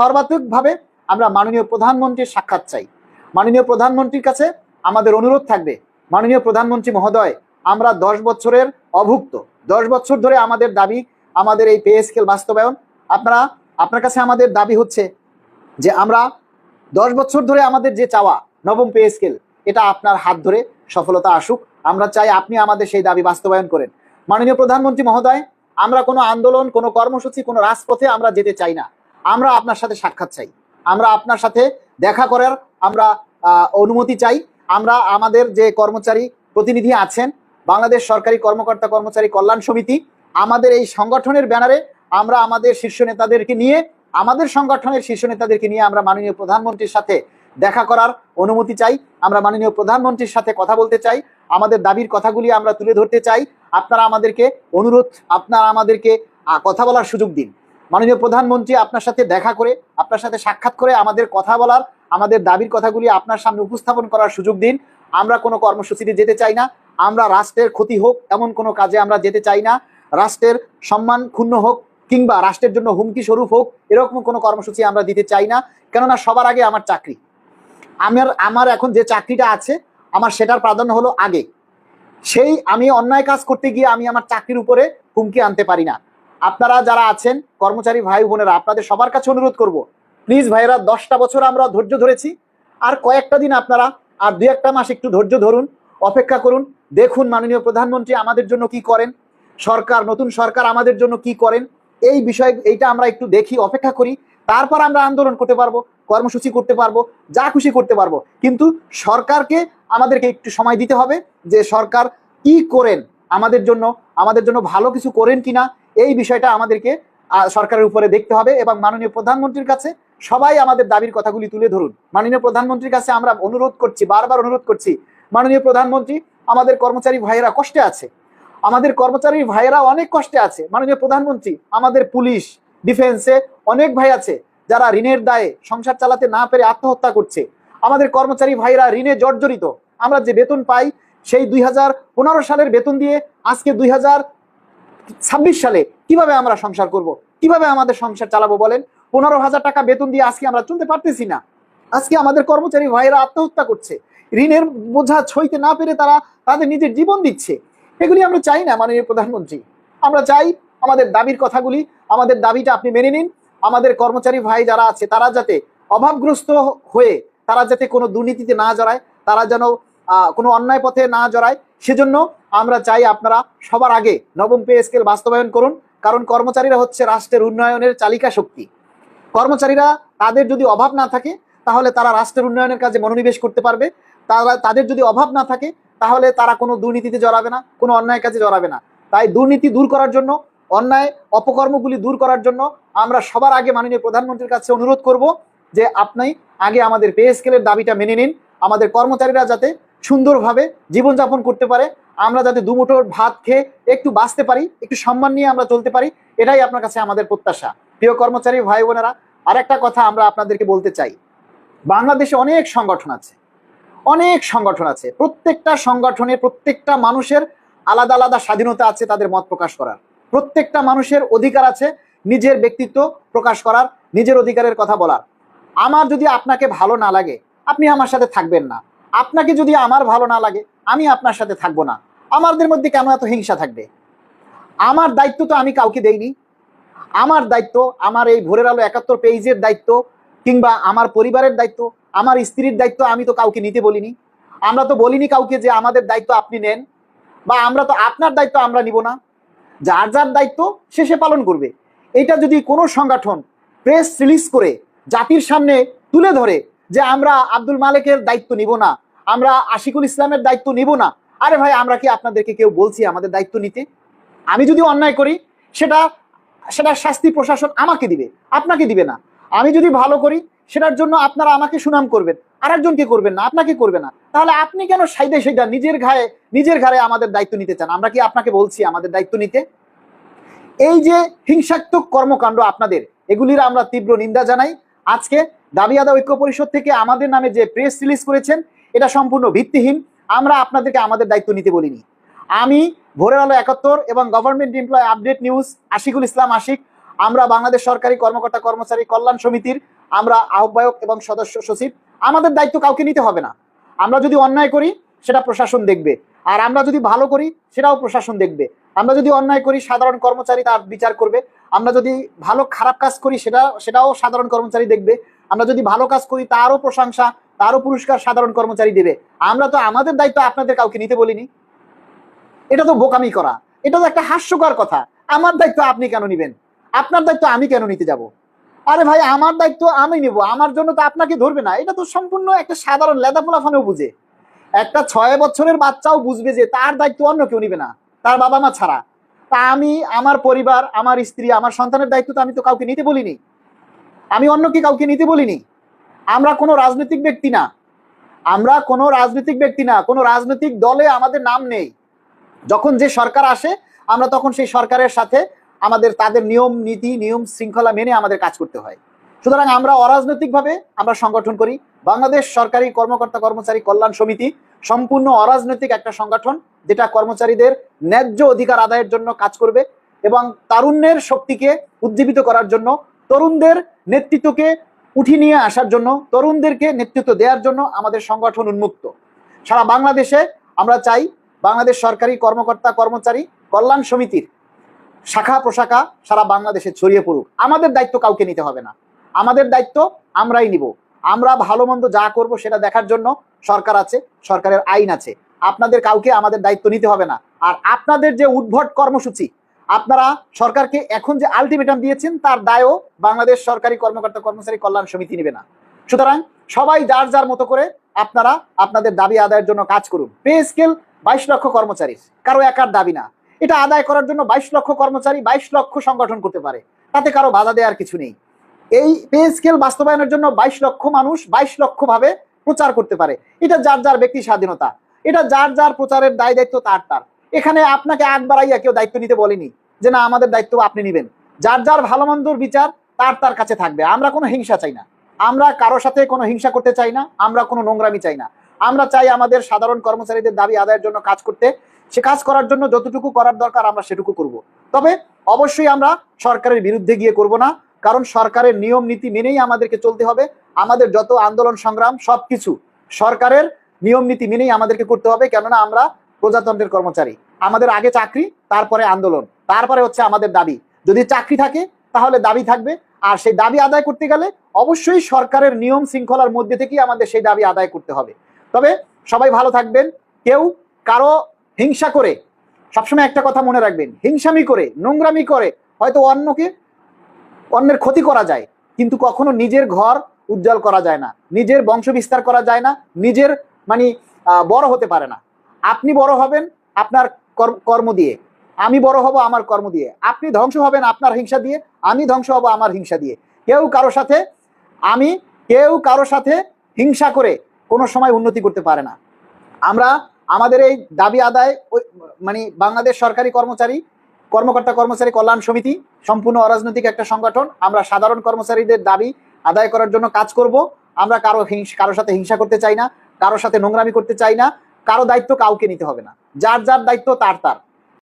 সর্বাত্মকভাবে আমরা মাননীয় প্রধানমন্ত্রীর সাক্ষাৎ চাই। মাননীয় প্রধানমন্ত্রীর কাছে আমাদের অনুরোধ থাকবে, মাননীয় প্রধানমন্ত্রী মহোদয়, আমরা 10 বছরের অভুক্ত, 10 বছর ধরে আমাদের দাবি, আমাদের এই পে স্কেল বাস্তবায়ন। আপনার কাছে আমাদের দাবি হচ্ছে যে আমরা 10 বছর ধরে আমাদের যে চাওয়া নবম পে স্কেল, এটা আপনার হাত ধরে সফলতা আসুক। আমরা চাই আপনি আমাদের সেই দাবি বাস্তবায়ন করেন। মাননীয় প্রধানমন্ত্রী মহোদয়, আমরা কোনো আন্দোলন, কোনো কর্মসূচি, কোনো রাজপথে আমরা যেতে চাই না। আমরা আপনার সাথে সাক্ষাৎ চাই, আমরা আপনার সাথে দেখা করার আমরা অনুমতি চাই। আমরা আমাদের যে কর্মচারী প্রতিনিধি আছেন, বাংলাদেশ সরকারি কর্মকর্তা কর্মচারী কল্যাণ সমিতি, আমাদের এই সংগঠনের ব্যানারে আমরা আমাদের শীর্ষ নেতাদেরকে নিয়ে, আমাদের সংগঠনের শীর্ষ নেতাদেরকে নিয়ে আমরা মাননীয় প্রধানমন্ত্রীর সাথে দেখা করার অনুমতি চাই। আমরা মাননীয় প্রধানমন্ত্রীর সাথে কথা বলতে চাই, আমাদের দাবির কথাগুলি আমরা তুলে ধরতে চাই। আপনারা আমাদেরকে আপনারা আমাদেরকে কথা বলার সুযোগ দিন। মাননীয় প্রধানমন্ত্রী আপনার সাথে দেখা করে, আপনার সাথে সাক্ষাৎ করে আমাদের কথা বলার, আমাদের দাবির কথাগুলি আপনার সামনে উপস্থাপন করার সুযোগ দিন। আমরা কোনো কর্মসূচিতে যেতে চাই না, আমরা রাষ্ট্রের ক্ষতি হোক এমন কোনো কাজে আমরা যেতে চাই না, রাষ্ট্রের সম্মান ক্ষুণ্ণ হোক কিংবা রাষ্ট্রের জন্য হুমকি স্বরূপ হোক এরকম কোনো কর্মসূচি আমরা দিতে চাই না। কেননা সবার আগে আমার চাকরি, আমার এখন যে চাকরিটা আছে আমার সেটার প্রাধান্য হলো আগে। আমি অন্যায় কাজ করতে গিয়ে আমি আমার চাকরির উপরে হুমকি আনতে পারি না। আপনারা যারা আছেন কর্মচারী ভাই বোনেরা, আপনাদের সবার কাছে অনুরোধ করব, প্লিজ ভাইয়েরা, 10টা বছর আমরা ধৈর্য ধরেছি, আর কয়েকটা দিন আপনারা আর 2-1 মাস একটু ধৈর্য ধরুন, অপেক্ষা করুন, দেখুন মাননীয় প্রধানমন্ত্রী আমাদের জন্য কি করেন, নতুন সরকার আমাদের জন্য কি করেন। এই বিষয় এইটা আমরা একটু দেখি, অপেক্ষা করি, তারপর আমরা আন্দোলন করতে পারবো, কর্মসূচি করতে পারবো, যা খুশি করতে পারবো। কিন্তু সরকারকে আমাদেরকে একটু সময় দিতে হবে যে সরকার কি করেন, আমাদের জন্য ভালো কিছু করেন কিনা, এই বিষয়টা আমাদেরকে সরকারের উপরে দেখতে হবে। এবং মাননীয় প্রধানমন্ত্রীর কাছে সবাই আমাদের দাবির কথাগুলি তুলে ধরুন। মাননীয় প্রধানমন্ত্রীর কাছে আমরা অনুরোধ করছি, বারবার অনুরোধ করছি, মাননীয় প্রধানমন্ত্রী, আমাদের কর্মচারী ভাইয়েরা কষ্টে আছে, আমাদের কর্মচারী ভাইয়েরা অনেক কষ্টে আছে। মাননীয় প্রধানমন্ত্রী, আমাদের পুলিশ, ডিফেন্সে অনেক ভাই আছে যারা ঋণের দায়ে সংসার চালাতে না পেরে আত্মহত্যা করছে। আমাদের কর্মচারী ভাইরা ঋণে জর্জরিত। আমরা যে বেতন পাই সেই 2015 সালের বেতন দিয়ে আজকে 2026 সালে কিভাবে আমরা সংসার করব, কিভাবে আমাদের সংসার চালাবো বলেন? 15,000 টাকা বেতন দিয়ে আজকে আমরা চলতে পারতেছি না। আজকে আমাদের কর্মচারী ভাইরা আত্মহত্যা করছে, ঋণের বোঝা সইতে না পেরে তারা তাদের নিজের জীবন দিচ্ছে। এগুলি আমরা চাই না মাননীয় প্রধানমন্ত্রী। আমরা চাই আমাদের দাবির কথাগুলি, আমাদের দাবিটা আপনি মেনে নিন। আমাদের কর্মচারী ভাই যারা আছে তারা যাতে অভাবগ্রস্ত হয়ে তারা যাতে কোনো দুর্নীতিতে না জড়ায়, তারা যেন কোনো অন্যায় পথে না জড়ায়, সেজন্য আমরা চাই আপনারা সবার আগে নবম পে স্কেল বাস্তবায়ন করুন। কারণ কর্মচারীরা হচ্ছে রাষ্ট্রের উন্নয়নের চালিকা শক্তি। কর্মচারীরা, তাদের যদি অভাব না থাকে তাহলে তারা রাষ্ট্রের উন্নয়নের কাজে মনোনিবেশ করতে পারবে। তাদের যদি অভাব না থাকে তাহলে তারা কোনো দুর্নীতিতে জড়াবে না, কোনো অন্যায় কাজে জড়াবে না। তাই দুর্নীতি দূর করার জন্য, অন্যায় অপকর্মগুলি দূর করার জন্য আমরা সবার আগে মাননীয় প্রধানমন্ত্রীর কাছে অনুরোধ করব যে আপনি আগে আমাদের পে স্কেলের দাবিটা মেনে নিন। আমাদের কর্মচারীরা যাতে সুন্দরভাবে জীবনযাপন করতে পারে, আমরা যাতে দুমুঠো ভাত খেয়ে একটু বাঁচতে পারি, একটু সম্মান নিয়ে আমরা চলতে পারি, এটাই আপনার কাছে আমাদের প্রত্যাশা। প্রিয় কর্মচারী ভাই বোনেরা, আরেকটা কথা আমরা আপনাদেরকে বলতে চাই, বাংলাদেশে অনেক সংগঠন আছে, প্রত্যেকটা সংগঠনে প্রত্যেকটা মানুষের আলাদা আলাদা স্বাধীনতা আছে তাদের মত প্রকাশ করার। প্রত্যেকটা মানুষের অধিকার আছে নিজের ব্যক্তিত্ব প্রকাশ করার, নিজের অধিকারের কথা বলার। আমার যদি আপনাকে ভালো না লাগে আপনি আমার সাথে থাকবেন না, আপনাকে যদি আমার ভালো না লাগে আমি আপনার সাথে থাকবো না। আমাদের মধ্যে কেন এত হিংসা থাকবে? আমার দায়িত্ব তো আমি কাউকে দেইনি। আমার দায়িত্ব, আমার এই ভোরের আলো 71 পেজের দায়িত্ব কিংবা আমার পরিবারের দায়িত্ব, আমার স্ত্রীর দায়িত্ব আমি তো কাউকে নিতে বলিনি। আমরা তো বলিনি কাউকে যে আমাদের দায়িত্ব আপনি নেন, বা আমরা তো আপনার দায়িত্ব আমরা নিব না। যার যার দায়িত্ব সে পালন করবে। এটা যদি কোনো সংগঠন প্রেস রিলিজ করে জাতির সামনে তুলে ধরে যে আমরা আব্দুল মালেকের দায়িত্ব নিব না, আমরা আশিকুল ইসলামের দায়িত্ব নিব না, আরে ভাই, আমরা কি আপনাদেরকে কেউ বলছি আমাদের দায়িত্ব নিতে? আমি যদি অন্যায় করি সেটা শাস্তি প্রশাসন আমাকে দিবে, আপনাকে দিবে না। আমি যদি ভালো করি সেটার জন্য আপনারা আমাকে সুনাম করবেন, আরেকজনকে করবেন না, আপনাকে করবে না। তাহলে আপনি কেন সেইটা নিজের ঘাড়ে আমাদের দায়িত্ব নিতে চান? আমরা কি আপনাকে বলছি আমাদের দায়িত্ব নিতে? এই যে হিংসাত্মক কর্মকাণ্ড আপনাদের, এগুলির আমরা তীব্র নিন্দা জানাই। আজকে দাবি আদায় ঐক্য পরিষদ থেকে আমাদের নামে যে প্রেস রিলিজ করেছেন এটা সম্পূর্ণ ভিত্তিহীন। আমরা আপনাদেরকে আমাদের দায়িত্ব নিতে বলিনি। আমি ভোরের আলো 71 এবং government employee update news, Ashikul Islam Ashik, আমরা বাংলাদেশ সরকারি কর্মকর্তা কর্মচারী কল্যাণ সমিতির আমরা আহ্বায়ক এবং সদস্য সচিব, আমাদের দায়িত্ব কাউকে নিতে হবে না। আমরা যদি অন্যায় করি সেটা প্রশাসন দেখবে, আর আমরা যদি ভালো করি সেটাও প্রশাসন দেখবে। আমরা যদি অন্যায় করি সাধারণ কর্মচারী তার বিচার করবে, আমরা যদি ভালো খারাপ কাজ করি সেটাও সাধারণ কর্মচারী দেখবে, আমরা যদি ভালো কাজ করি তারও প্রশংসা তারও পুরস্কার সাধারণ কর্মচারী দেবে। আমরা তো আমাদের দায়িত্ব আপনাদের কাউকে নিতে বলিনি। এটা তো বোকামি করা, এটা তো একটা হাস্যকর কথা। আমার দায়িত্ব আপনি কেন নিবেন? আপনার দায়িত্ব আমি কেন নিতে যাব? আরে ভাই, আমার দায়িত্ব আমি নিব, আমার জন্য তো আপনাকে ধরবে না। এটা তো সম্পূর্ণ একটা সাধারণ লেদা পোলাফানেও বুঝে, একটা 6 বছরের বাচ্চাও বুঝবে যে তার দায়িত্ব অন্য কেউ নিবে না, তার বাবা মা ছাড়া। তা আমি আমার পরিবার, আমার স্ত্রী, আমার সন্তানের দায়িত্ব তো আমি তো কাউকে নিতে বলিনি, আমি অন্য কি কাউকে নিতে বলিনি। আমরা কোনো রাজনৈতিক ব্যক্তি না, আমরা কোনো রাজনৈতিক ব্যক্তি না, কোনো রাজনৈতিক দলে আমাদের নাম নেই। যখন যে সরকার আসে আমরা তখন সেই সরকারের সাথে আমাদের তাদের নিয়ম নীতি নিয়ম শৃঙ্খলা মেনে আমাদের কাজ করতে হয়। সুতরাং আমরা অরাজনৈতিকভাবে আমরা সংগঠন করি। বাংলাদেশ সরকারি কর্মকর্তা কর্মচারী কল্যাণ সমিতি সম্পূর্ণ অরাজনৈতিক একটা সংগঠন, যেটা কর্মচারীদের ন্যায্য অধিকার আদায়ের জন্য কাজ করবে এবং তারুণ্যের শক্তিকে উজ্জীবিত করার জন্য, তরুণদের নেতৃত্বকে উঠিয়ে নিয়ে আসার জন্য, তরুণদেরকে নেতৃত্ব দেওয়ার জন্য আমাদের সংগঠন উন্মুক্ত। সারা বাংলাদেশে আমরা চাই বাংলাদেশ সরকারি কর্মকর্তা কর্মচারী কল্যাণ সমিতির শাখা প্রশাখা সারা বাংলাদেশে ছড়িয়ে পড়ুক। আমাদের দায়িত্ব কাউকে নিতে হবে না, আমাদের দায়িত্ব আমরাই নিব। আমরা ভালো মন্দ যা করব সেটা দেখার জন্য সরকার আছে, সরকারের আইন আছে। আপনাদের কাউকে আমাদের দায়িত্ব নিতে হবে না। আর আপনাদের যে উদ্ভট কর্মসূচি, আপনারা সরকারকে এখন যে আলটিমেটাম দিয়েছেন তার দায়ও বাংলাদেশ সরকারি কর্মকর্তা কর্মচারী কল্যাণ সমিতি নেবে না। সুতরাং সবাই যার যার মতো করে আপনারা আপনাদের দাবি আদায়ের জন্য কাজ করুন। পে স্কেল 22 লক্ষ কর্মচারীর, কারো একার দাবি না। এটা আদায় করার জন্য 22 লক্ষ কর্মচারী 22 লক্ষ সংগঠন করতে পারে, তাতে কারো বাধা দেওয়ার কিছু নেই। এই পে স্কেল বাস্তবায়নের জন্য 22 লক্ষ মানুষ 22 লক্ষ ভাবে প্রচার করতে পারে। এটা যার যার ব্যক্তি স্বাধীনতা, এটা যার যার প্রচারের দায় দায়িত্ব তার তার। এখানে আপনাকে আগ বাড়াইয়া কেউ দায়িত্ব নিতে বলেনি যে না আমাদের দায়িত্ব আপনি নিবেন। যার যার ভালো মন্দর বিচার তার তার কাছে থাকবে। আমরা কোনো হিংসা চাই না, আমরা কারো সাথে কোনো হিংসা করতে চাই না, আমরা কোনো নোংরামি চাই না। আমরা চাই আমাদের সাধারণ কর্মচারীদের দাবি আদায়ের জন্য কাজ করতে। সে কাজ করার জন্য যতটুকু করার দরকার আমরা সেটুকু করব। তবে অবশ্যই আমরা সরকারের বিরুদ্ধে গিয়ে করব না, কারণ সরকারের নিয়ম নীতি মেনেই আমাদেরকে চলতে হবে। আমাদের যত আন্দোলন সংগ্রাম সবকিছু সরকারের নিয়ম নীতি মেনেই আমাদেরকে করতে হবে, কেননা আমরা প্রজাতন্ত্রের কর্মচারী। আমাদের আগে চাকরি, তারপরে আন্দোলন, তারপরে হচ্ছে আমাদের দাবি। যদি চাকরি থাকে তাহলে দাবি থাকবে, আর সেই দাবি আদায় করতে গেলে অবশ্যই সরকারের নিয়ম শৃঙ্খলার মধ্যে থেকেই আমাদের সেই দাবি আদায় করতে হবে। তবে সবাই ভালো থাকবেন। কেউ কারো হিংসা করে, সবসময় একটা কথা মনে রাখবেন, হিংসামি করে নোংরামি করে হয়তো অন্যের ক্ষতি করা যায়, কিন্তু কখনো নিজের ঘর উজ্জ্বল করা যায় না, নিজের বংশ বিস্তার করা যায় না, নিজের বড় হতে পারে না। আপনি বড় হবেন আপনার কর্ম দিয়ে, আমি বড় হব আমার কর্ম দিয়ে। আপনি ধ্বংস হবেন আপনার হিংসা দিয়ে, আমি ধ্বংস হব আমার হিংসা দিয়ে। কেউ কারো সাথে হিংসা করে কোনো সময় উন্নতি করতে পারে না। আমরা আমাদের এই দাবি আদায় বাংলাদেশ সরকারি কর্মকর্তা কর্মচারী কল্যাণ সমিতি সম্পূর্ণ অরাজনৈতিক একটা সংগঠন। আমরা সাধারণ কর্মচারীদের দাবি আদায় করার জন্য কাজ করব। আমরা কারো সাথে হিংসা করতে চাই না, কারোর সাথে নোংরামি করতে চাই না, কারো দায়িত্ব কাউকে নিতে হবে না। যার যার দায়িত্ব তার তার।